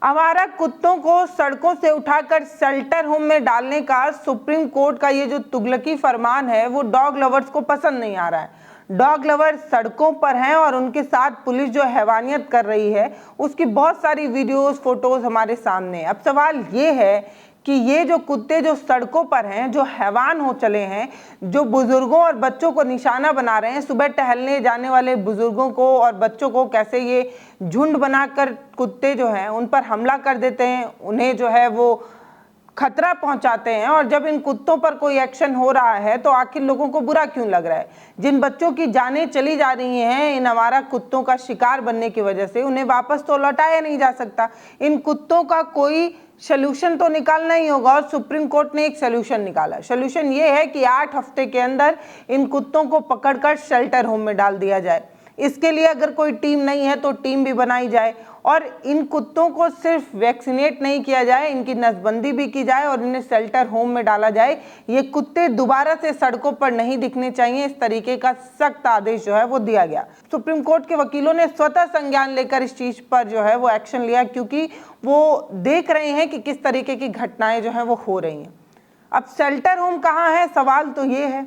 आवारा कुत्तों को सड़कों से उठाकर शेल्टर होम में डालने का सुप्रीम कोर्ट का ये जो तुगलकी फरमान है वो डॉग लवर्स को पसंद नहीं आ रहा है। डॉग लवर्स सड़कों पर हैं और उनके साथ पुलिस जो हैवानियत कर रही है उसकी बहुत सारी वीडियोस फोटोज हमारे सामने है। अब सवाल ये है कि ये जो कुत्ते जो सड़कों पर हैं, जो हैवान हो चले हैं, जो बुजुर्गों और बच्चों को निशाना बना रहे हैं, सुबह टहलने जाने वाले बुजुर्गों को और बच्चों को कैसे ये झुंड बनाकर कुत्ते जो हैं उन पर हमला कर देते हैं, उन्हें जो है वो खतरा पहुंचाते हैं। और जब इन कुत्तों पर कोई एक्शन हो रहा है तो आखिर लोगों को बुरा क्यों लग रहा है? जिन बच्चों की जानें चली जा रही हैं इन आवारा कुत्तों का शिकार बनने की वजह से, उन्हें वापस तो लौटाया नहीं जा सकता। इन कुत्तों का कोई सोल्यूशन तो निकालना ही होगा और सुप्रीम कोर्ट ने एक सोल्यूशन निकाला। सोल्यूशन ये है कि 8 हफ्ते के अंदर इन कुत्तों को पकड़कर शेल्टर होम में डाल दिया जाए। इसके लिए अगर कोई टीम नहीं है तो टीम भी बनाई जाए और इन कुत्तों को सिर्फ वैक्सीनेट नहीं किया जाए, इनकी नसबंदी भी की जाए और इन्हें शेल्टर होम में डाला जाए। ये कुत्ते दोबारा से सड़कों पर नहीं दिखने चाहिए, इस तरीके का सख्त आदेश जो है वो दिया गया। सुप्रीम कोर्ट के वकीलों ने स्वतः संज्ञान लेकर इस चीज पर जो है वो एक्शन लिया, क्योंकि वो देख रहे हैं कि किस तरीके की घटनाएं जो है वो हो रही हैं। अब शेल्टर होम कहाँ है? सवाल तो ये है।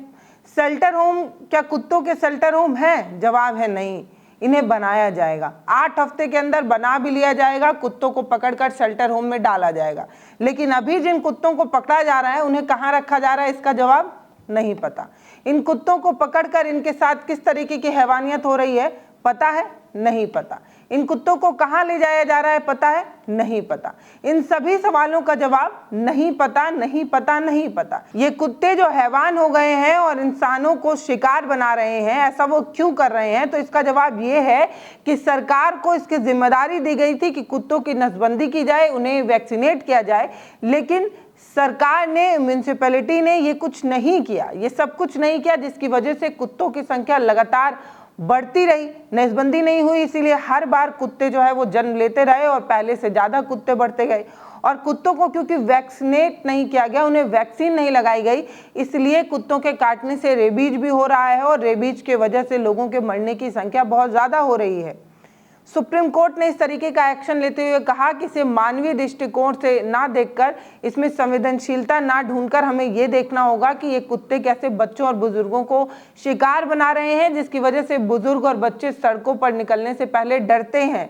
शेल्टर होम, क्या कुत्तों के शेल्टर होम है? जवाब है नहीं, इन्हें बनाया जाएगा। 8 हफ्ते के अंदर बना भी लिया जाएगा, कुत्तों को पकड़कर शेल्टर होम में डाला जाएगा। लेकिन अभी जिन कुत्तों को पकड़ा जा रहा है उन्हें कहाँ रखा जा रहा है इसका जवाब नहीं पता। इन कुत्तों को पकड़कर इनके साथ किस तरीके की हैवानियत हो रही है पता है? नहीं पता। इन कुत्तों को कहाँ ले जाया जा रहा है पता है? नहीं पता। इन सभी सवालों का जवाब नहीं पता, नहीं पता, नहीं पता। ये कुत्ते जो हैवान हो गए हैं और इंसानों को शिकार बना रहे हैं, ऐसा वो क्यों कर रहे हैं? तो इसका जवाब ये है कि सरकार को इसकी जिम्मेदारी दी गई थी कि कुत्तों की नसबंदी की जाए, उन्हें वैक्सीनेट किया जाए, लेकिन सरकार ने, म्यूनिसिपैलिटी ने ये कुछ नहीं किया, ये सब कुछ नहीं किया, जिसकी वजह से कुत्तों की संख्या लगातार बढ़ती रही, नसबंदी नहीं हुई। इसीलिए हर बार कुत्ते जो है वो जन्म लेते रहे और पहले से ज़्यादा कुत्ते बढ़ते गए। और कुत्तों को क्योंकि वैक्सीनेट नहीं किया गया, उन्हें वैक्सीन नहीं लगाई गई, इसलिए कुत्तों के काटने से रेबीज भी हो रहा है और रेबीज के वजह से लोगों के मरने की संख्या बहुत ज़्यादा हो रही है। सुप्रीम कोर्ट ने इस तरीके का एक्शन लेते हुए कहा कि इसे मानवीय दृष्टिकोण से ना देखकर, इसमें संवेदनशीलता ना ढूंढकर हमें ये देखना होगा कि ये कुत्ते कैसे बच्चों और बुजुर्गों को शिकार बना रहे हैं, जिसकी वजह से बुजुर्ग और बच्चे सड़कों पर निकलने से पहले डरते हैं।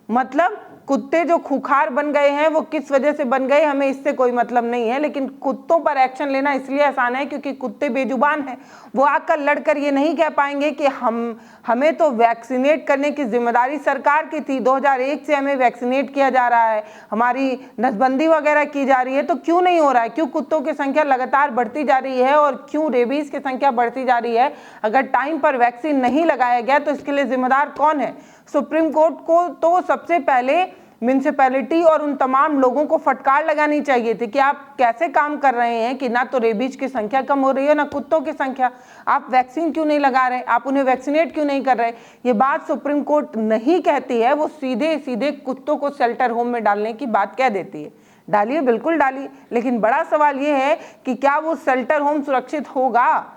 मतलब कुत्ते जो खुखार बन गए हैं वो किस वजह से बन गए हमें इससे कोई मतलब नहीं है, लेकिन कुत्तों पर एक्शन लेना इसलिए आसान है क्योंकि कुत्ते बेजुबान हैं। वो आकर लड़कर ये नहीं कह पाएंगे कि हमें तो वैक्सीनेट करने की जिम्मेदारी सरकार की थी, 2001 से हमें वैक्सीनेट किया जा रहा है, हमारी नसबंदी वगैरह की जा रही है, तो क्यों नहीं हो रहा है? क्यों कुत्तों की संख्या लगातार बढ़ती जा रही है और क्यों रेबीज की संख्या बढ़ती जा रही है? अगर टाइम पर वैक्सीन नहीं लगाया गया तो इसके लिए जिम्मेदार कौन है? सुप्रीम कोर्ट को तो सबसे पहले म्यूनिसिपैलिटी और उन तमाम लोगों को फटकार लगानी चाहिए थी कि आप कैसे काम कर रहे हैं कि ना तो रेबीज की संख्या कम हो रही है ना कुत्तों की संख्या, आप वैक्सीन क्यों नहीं लगा रहे, आप उन्हें वैक्सीनेट क्यों नहीं कर रहे? ये बात सुप्रीम कोर्ट नहीं कहती है, वो सीधे सीधे कुत्तों को शेल्टर होम में डालने की बात कह देती है। डालिए, बिल्कुल डालिए, लेकिन बड़ा सवाल ये है कि क्या वो शेल्टर होम सुरक्षित होगा?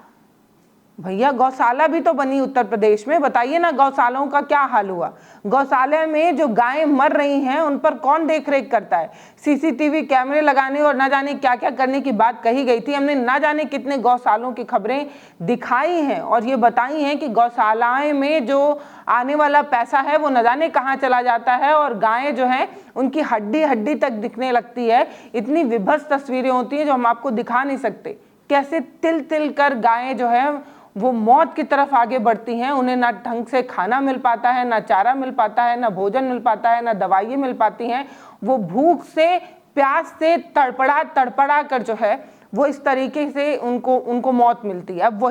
भैया गौशाला भी तो बनी उत्तर प्रदेश में, बताइए ना गौशालाओं का क्या हाल हुआ? गौशाला में जो गायें मर रही हैं उन पर कौन देख रेख करता है? सीसीटीवी कैमरे लगाने और ना जाने क्या क्या करने की बात कही गई थी। हमने ना जाने कितने गौशालों की खबरें दिखाई हैं और ये बताई हैं कि गौशालाएं में जो आने वाला पैसा है वो न जाने कहाँ चला जाता है और गायें जो हैं उनकी हड्डी हड्डी तक दिखने लगती है। इतनी विभत्स तस्वीरें होती हैं जो हम आपको दिखा नहीं सकते। कैसे तिल तिल कर गायें जो है वो मौत की तरफ आगे बढ़ती हैं, उन्हें ना ढंग से खाना मिल पाता है, ना चारा मिल पाता है, ना भोजन मिल पाता है, ना दवाइयाँ मिल पाती हैं। वो भूख से, प्यास से तड़पड़ा कर जो है वो इस तरीके से उनको मौत मिलती है। अब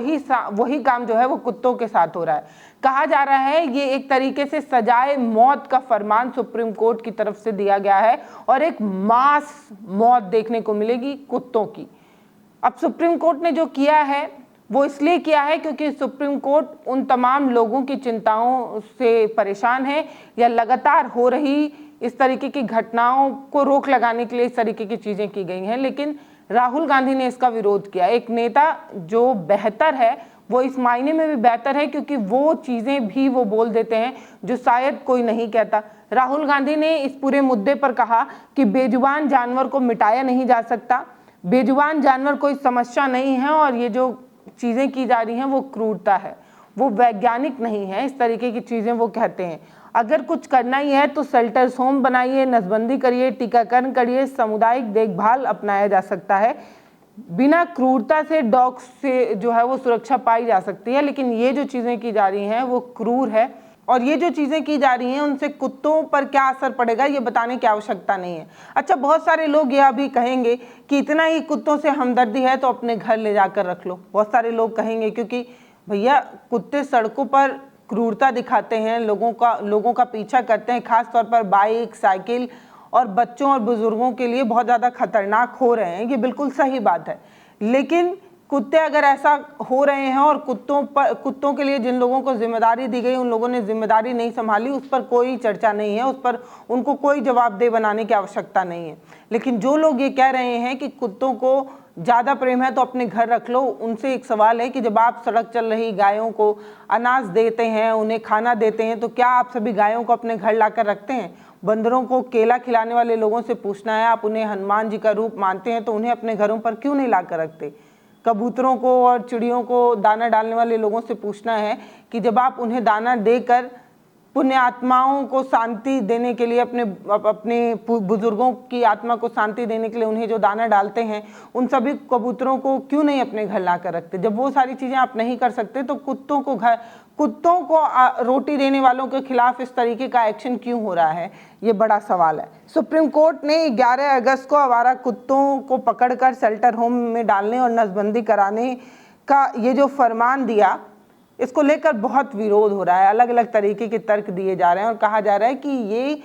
वही काम जो है वो कुत्तों के साथ हो रहा है। कहा जा रहा है ये एक तरीके से सजाए मौत का फरमान सुप्रीम कोर्ट की तरफ से दिया गया है और एक मास मौत देखने को मिलेगी कुत्तों की। अब सुप्रीम कोर्ट ने जो किया है वो इसलिए किया है क्योंकि सुप्रीम कोर्ट उन तमाम लोगों की चिंताओं से परेशान है या लगातार हो रही इस तरीके की घटनाओं को रोक लगाने के लिए इस तरीके की चीज़ें की गई हैं। लेकिन राहुल गांधी ने इसका विरोध किया। एक नेता जो बेहतर है वो इस मायने में भी बेहतर है क्योंकि वो चीज़ें भी वो बोल देते हैं जो शायद कोई नहीं कहता। राहुल गांधी ने इस पूरे मुद्दे पर कहा कि बेजुबान जानवर को मिटाया नहीं जा सकता, बेजुबान जानवर कोई समस्या नहीं है और ये जो चीज़ें की जा रही हैं वो क्रूरता है, वो वैज्ञानिक नहीं है, इस तरीके की चीज़ें वो कहते हैं। अगर कुछ करना ही है तो शेल्टर्स होम बनाइए, नसबंदी करिए, टीकाकरण करिए, सामुदायिक देखभाल अपनाया जा सकता है। बिना क्रूरता से डॉग्स से जो है वो सुरक्षा पाई जा सकती है, लेकिन ये जो चीज़ें की जा रही हैं वो क्रूर है और ये जो चीज़ें की जा रही हैं उनसे कुत्तों पर क्या असर पड़ेगा ये बताने की आवश्यकता नहीं है। अच्छा, बहुत सारे लोग यह भी कहेंगे कि इतना ही कुत्तों से हमदर्दी है तो अपने घर ले जाकर रख लो। बहुत सारे लोग कहेंगे क्योंकि भैया कुत्ते सड़कों पर क्रूरता दिखाते हैं, लोगों का पीछा करते हैं, खास तौर पर बाइक, साइकिल और बच्चों और बुजुर्गों के लिए बहुत ज़्यादा खतरनाक हो रहे हैं, ये बिल्कुल सही बात है। लेकिन कुत्ते अगर ऐसा हो रहे हैं और कुत्तों के लिए जिन लोगों को जिम्मेदारी दी गई उन लोगों ने जिम्मेदारी नहीं संभाली, उस पर कोई चर्चा नहीं है, उस पर उनको कोई जवाबदेह बनाने की आवश्यकता नहीं है। लेकिन जो लोग ये कह रहे हैं कि कुत्तों को ज़्यादा प्रेम है तो अपने घर रख लो, उनसे एक सवाल है कि जब आप सड़क चल रही गायों को अनाज देते हैं, उन्हें खाना देते हैं, तो क्या आप सभी गायों को अपने घर लाकर रखते हैं? बंदरों को केला खिलाने वाले लोगों से पूछना है, आप उन्हें हनुमान जी का रूप मानते हैं तो उन्हें अपने घरों पर क्यों नहीं लाकर रखते? कबूतरों को और चिड़ियों को दाना डालने वाले लोगों से पूछना है कि जब आप उन्हें दाना देकर पुण्य आत्माओं को शांति देने के लिए, अपने बुजुर्गों की आत्मा को शांति देने के लिए उन्हें जो दाना डालते हैं, उन सभी कबूतरों को क्यों नहीं अपने घर ला कर रखते? जब वो सारी चीज़ें आप नहीं कर सकते तो कुत्तों को रोटी देने वालों के खिलाफ इस तरीके का एक्शन क्यों हो रहा है, ये बड़ा सवाल है। सुप्रीम कोर्ट ने 11 अगस्त को आवारा कुत्तों को पकड़कर शेल्टर होम में डालने और नसबंदी कराने का ये जो फरमान दिया, इसको लेकर बहुत विरोध हो रहा है, अलग अलग तरीके के तर्क दिए जा रहे हैं और कहा जा रहा है कि ये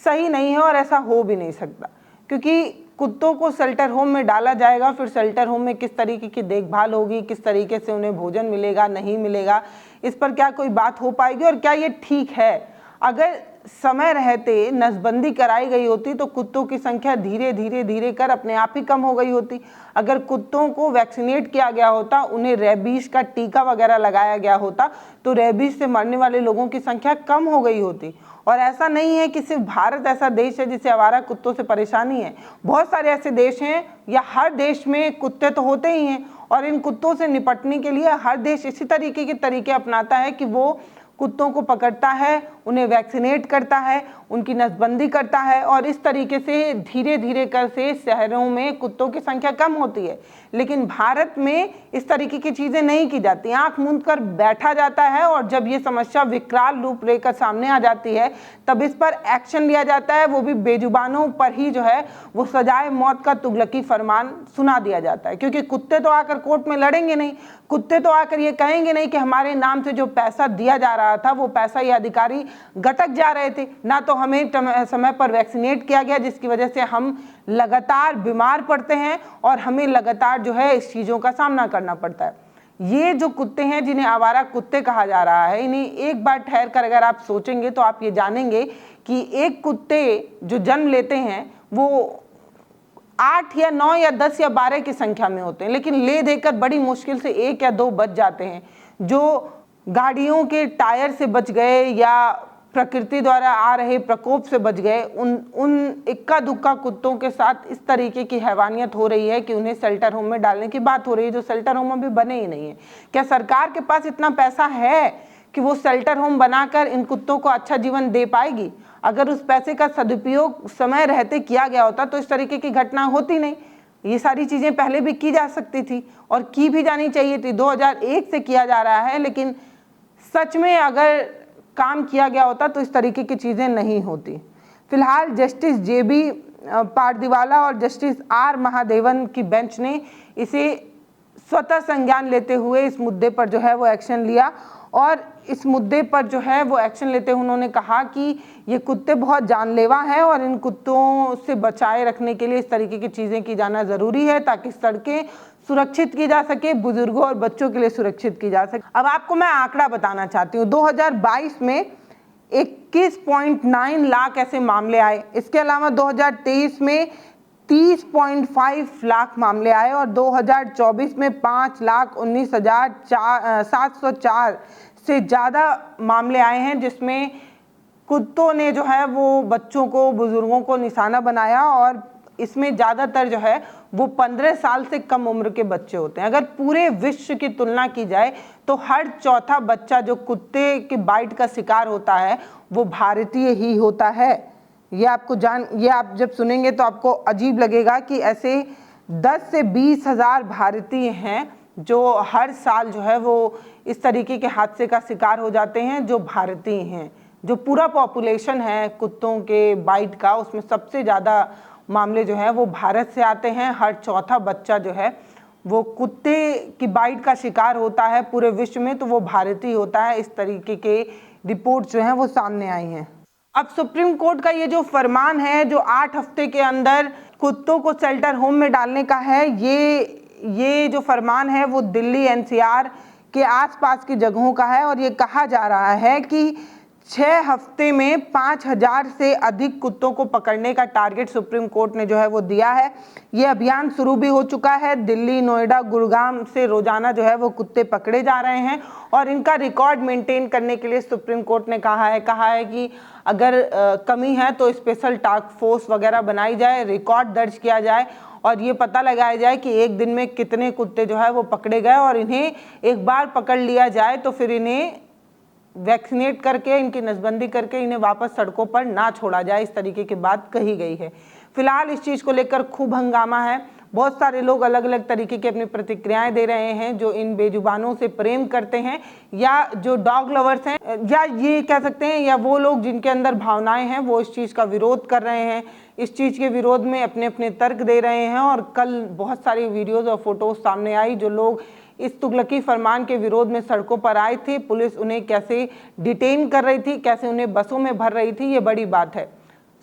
सही नहीं है और ऐसा हो भी नहीं सकता, क्योंकि कुत्तों को शेल्टर होम में डाला जाएगा, फिर शेल्टर होम में किस तरीके की देखभाल होगी, किस तरीके से उन्हें भोजन मिलेगा, नहीं मिलेगा, इस पर क्या कोई बात हो पाएगी और क्या ये ठीक है? अगर समय रहते नसबंदी कराई गई होती तो कुत्तों की संख्या धीरे धीरे कर अपने आप ही कम हो गई होती। अगर कुत्तों को वैक्सीनेट किया गया होता, उन्हें रेबीज का टीका वगैरह लगाया गया होता तो रेबीज से मरने वाले लोगों की संख्या कम हो गई होती। और ऐसा नहीं है कि सिर्फ भारत ऐसा देश है जिसे आवारा कुत्तों से परेशानी है, बहुत सारे ऐसे देश हैं, या हर देश में कुत्ते तो होते ही हैं और इन कुत्तों से निपटने के लिए हर देश इसी तरीके के तरीके अपनाता है कि वो कुत्तों को पकड़ता है, उन्हें वैक्सीनेट करता है, उनकी नसबंदी करता है और इस तरीके से धीरे धीरे कर से शहरों में कुत्तों की संख्या कम होती है। लेकिन भारत में इस तरीके की चीज़ें नहीं की जाती, आंख मूंद कर बैठा जाता है और जब ये समस्या विकराल रूप लेकर सामने आ जाती है तब इस पर एक्शन लिया जाता है, वो भी बेजुबानों पर ही जो है वो सजाए मौत का तुगलकी फरमान सुना दिया जाता है। क्योंकि कुत्ते तो आकर कोर्ट में लड़ेंगे नहीं, कुत्ते तो आकर ये कहेंगे नहीं कि हमारे नाम से जो पैसा दिया जा रहा था वो पैसा ये अधिकारी गटक जा रहे थे, ना तो हमें समय पर वैक्सीनेट किया गया जिसकी वजह से हम लगातार बीमार पड़ते हैं और हमें लगातार जो है इस चीज़ों का सामना करना पड़ता है। ये जो कुत्ते हैं जिन्हें आवारा कुत्ते कहा जा रहा है, इन्हें एक बार ठहर कर अगर आप सोचेंगे तो आप ये जानेंगे कि एक कुत्ते जो जन्म लेते हैं वो 8 या 9 या 10 या 12 की संख्या में होते हैं, लेकिन ले देकर बड़ी मुश्किल से 1 या 2 बच जाते हैं, जो गाड़ियों के टायर से बच गए या प्रकृति द्वारा आ रहे प्रकोप से बच गए। उन इक्का दुक्का कुत्तों के साथ इस तरीके की हैवानियत हो रही है कि उन्हें शेल्टर होम में डालने की बात हो रही है, जो शेल्टर होम अभी बने ही नहीं है। क्या सरकार के पास इतना पैसा है कि वो शेल्टर होम बनाकर इन कुत्तों को अच्छा जीवन दे पाएगी? अगर उस पैसे का सदुपयोग समय रहते किया गया होता तो इस तरीके की घटना होती नहीं। ये सारी चीज़ें पहले भी की जा सकती थी और की भी जानी चाहिए थी। 2001 से किया जा रहा है, लेकिन सच में अगर काम किया गया होता तो इस तरीके की चीज़ें नहीं होती। फिलहाल जस्टिस JB पारदीवाला और जस्टिस R महादेवन की बेंच ने इसे स्वतः संज्ञान लेते हुए इस मुद्दे पर जो है वो एक्शन लिया और इस मुद्दे पर जो है वो एक्शन लेते हुए उन्होंने कहा कि ये कुत्ते बहुत जानलेवा हैं और इन कुत्तों से बचाए रखने के लिए इस तरीके की चीज़ें की जाना ज़रूरी है ताकि सड़कें सुरक्षित की जा सके, बुजुर्गों और बच्चों के लिए सुरक्षित की जा सके। अब आपको मैं आंकड़ा बताना चाहती हूँ, 2022 में 21.9 लाख ऐसे मामले आए। इसके अलावा 2023 में 30.5 लाख मामले आए और 2024 में 5,19,704 से ज़्यादा मामले आए हैं, जिसमें कुत्तों ने जो है वो बच्चों को, बुजुर्गों को निशाना बनाया। और इसमें ज़्यादातर जो है वो 15 साल से कम उम्र के बच्चे होते हैं। अगर पूरे विश्व की तुलना की जाए तो हर चौथा बच्चा जो कुत्ते के बाइट का शिकार होता है वो भारतीय ही होता है। ये आप जब सुनेंगे तो आपको अजीब लगेगा कि ऐसे 10 से 20 हज़ार भारतीय हैं जो हर साल जो है वो इस तरीके के हादसे का शिकार हो जाते हैं, जो भारतीय हैं। जो पूरा पॉपुलेशन है कुत्तों के बाइट का, उसमें सबसे ज़्यादा मामले जो है वो भारत से आते हैं। हर चौथा बच्चा जो है वो कुत्ते की बाइट का शिकार होता है पूरे विश्व में, तो वो भारतीय होता है। इस तरीके के रिपोर्ट जो हैं वो सामने आई हैं। अब सुप्रीम कोर्ट का ये जो फरमान है, जो 8 हफ्ते के अंदर कुत्तों को शेल्टर होम में डालने का है, ये जो फरमान है वो दिल्ली एनसीआर के आसपास की जगहों का है। और ये कहा जा रहा है कि 6 हफ्ते में 5,000 से अधिक कुत्तों को पकड़ने का टारगेट सुप्रीम कोर्ट ने जो है वो दिया है। ये अभियान शुरू भी हो चुका है। दिल्ली, नोएडा, गुड़गांव से रोजाना जो है वो कुत्ते पकड़े जा रहे हैं और इनका रिकॉर्ड मेंटेन करने के लिए सुप्रीम कोर्ट ने कहा है कि अगर कमी है तो स्पेशल टास्क फोर्स वगैरह बनाई जाए, रिकॉर्ड दर्ज किया जाए और ये पता लगाया जाए कि एक दिन में कितने कुत्ते जो है वो पकड़े गए। और इन्हें एक बार पकड़ लिया जाए तो फिर इन्हें वैक्सीनेट करके, इनकी नसबंदी करके इन्हें वापस सड़कों पर ना छोड़ा जाए, इस तरीके की बात कही गई है। फिलहाल इस चीज़ को लेकर खूब हंगामा है। बहुत सारे लोग अलग अलग तरीके की अपनी प्रतिक्रियाएं दे रहे हैं, जो इन बेजुबानों से प्रेम करते हैं या जो डॉग लवर्स हैं, या ये कह सकते हैं, या वो लोग जिनके अंदर भावनाएं हैं, वो इस चीज़ का विरोध कर रहे हैं। इस चीज़ के विरोध में अपने अपने तर्क दे रहे हैं। और कल बहुत सारी वीडियोज़ और फोटोज़ सामने आई जो लोग इस तुगलकी फरमान के विरोध में सड़कों पर आए थे। पुलिस उन्हें कैसे डिटेन कर रही थी, कैसे उन्हें बसों में भर रही थी, ये बड़ी बात है।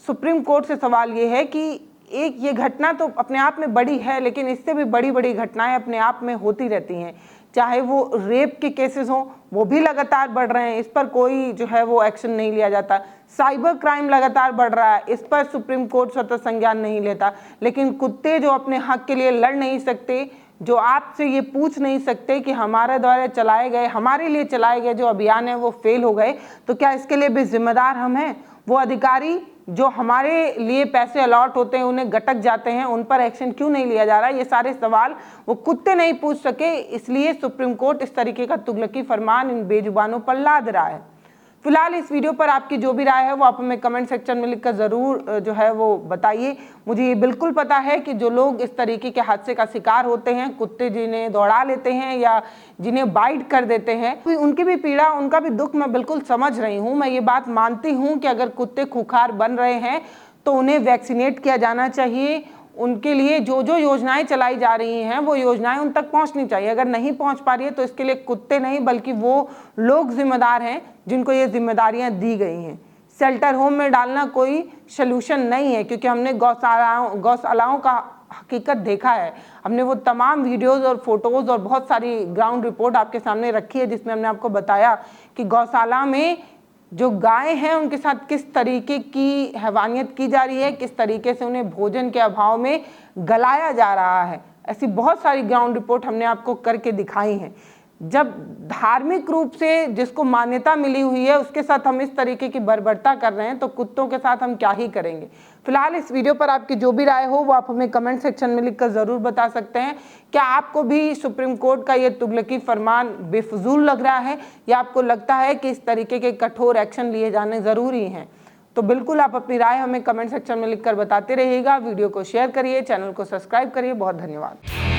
सुप्रीम कोर्ट से सवाल ये है कि एक ये घटना तो अपने आप में बड़ी है, लेकिन इससे भी बड़ी बड़ी घटनाएं अपने आप में होती रहती हैं। चाहे वो रेप के केसेस हों, वो भी लगातार बढ़ रहे हैं, इस पर कोई जो है वो एक्शन नहीं लिया जाता। साइबर क्राइम लगातार बढ़ रहा है, इस पर सुप्रीम कोर्ट स्वतः संज्ञान नहीं लेता। लेकिन कुत्ते जो अपने हक के लिए लड़ नहीं सकते, जो आपसे ये पूछ नहीं सकते कि हमारे द्वारा चलाए गए, हमारे लिए चलाए गए जो अभियान है वो फेल हो गए, तो क्या इसके लिए भी जिम्मेदार हम हैं? वो अधिकारी जो हमारे लिए पैसे अलॉट होते हैं, उन्हें गटक जाते हैं, उन पर एक्शन क्यों नहीं लिया जा रहा? ये सारे सवाल वो कुत्ते नहीं पूछ सके, इसलिए सुप्रीम कोर्ट इस तरीके का तुगलकी फरमान इन बेजुबानों पर लाद रहा है। फिलहाल इस वीडियो पर आपकी जो भी राय है वो आप हमें कमेंट सेक्शन में लिखकर ज़रूर जो है वो बताइए। मुझे ये बिल्कुल पता है कि जो लोग इस तरीके के हादसे का शिकार होते हैं, कुत्ते जिन्हें दौड़ा लेते हैं या जिन्हें बाइट कर देते हैं, तो उनकी भी पीड़ा, उनका भी दुख मैं बिल्कुल समझ रही हूँ। मैं ये बात मानती हूँ कि अगर कुत्ते खुंखार बन रहे हैं तो उन्हें वैक्सीनेट किया जाना चाहिए। उनके लिए जो जो योजनाएं चलाई जा रही हैं वो योजनाएं उन तक पहुंचनी चाहिए। अगर नहीं पहुंच पा रही है तो इसके लिए कुत्ते नहीं बल्कि वो लोग जिम्मेदार हैं जिनको ये जिम्मेदारियां दी गई हैं। शेल्टर होम में डालना कोई सलूशन नहीं है, क्योंकि हमने गौशालाओं का हकीकत देखा है। हमने वो तमाम वीडियोज़ और फोटोज़ और बहुत सारी ग्राउंड रिपोर्ट आपके सामने रखी है, जिसमें हमने आपको बताया कि गौशाला में जो गाय हैं उनके साथ किस तरीके की हैवानियत की जा रही है, किस तरीके से उन्हें भोजन के अभाव में गलाया जा रहा है। ऐसी बहुत सारी ग्राउंड रिपोर्ट हमने आपको करके दिखाई हैं। जब धार्मिक रूप से जिसको मान्यता मिली हुई है उसके साथ हम इस तरीके की बर्बरता कर रहे हैं, तो कुत्तों के साथ हम क्या ही करेंगे। फिलहाल इस वीडियो पर आपकी जो भी राय हो वो आप हमें कमेंट सेक्शन में लिखकर ज़रूर बता सकते हैं। क्या आपको भी सुप्रीम कोर्ट का ये तुगलकी फरमान बेफजूल लग रहा है, या आपको लगता है कि इस तरीके के कठोर एक्शन लिए जाने ज़रूरी हैं? तो बिल्कुल आप अपनी राय हमें कमेंट सेक्शन में लिखकर बताते रहिएगा। वीडियो को शेयर करिए, चैनल को सब्सक्राइब करिए। बहुत धन्यवाद।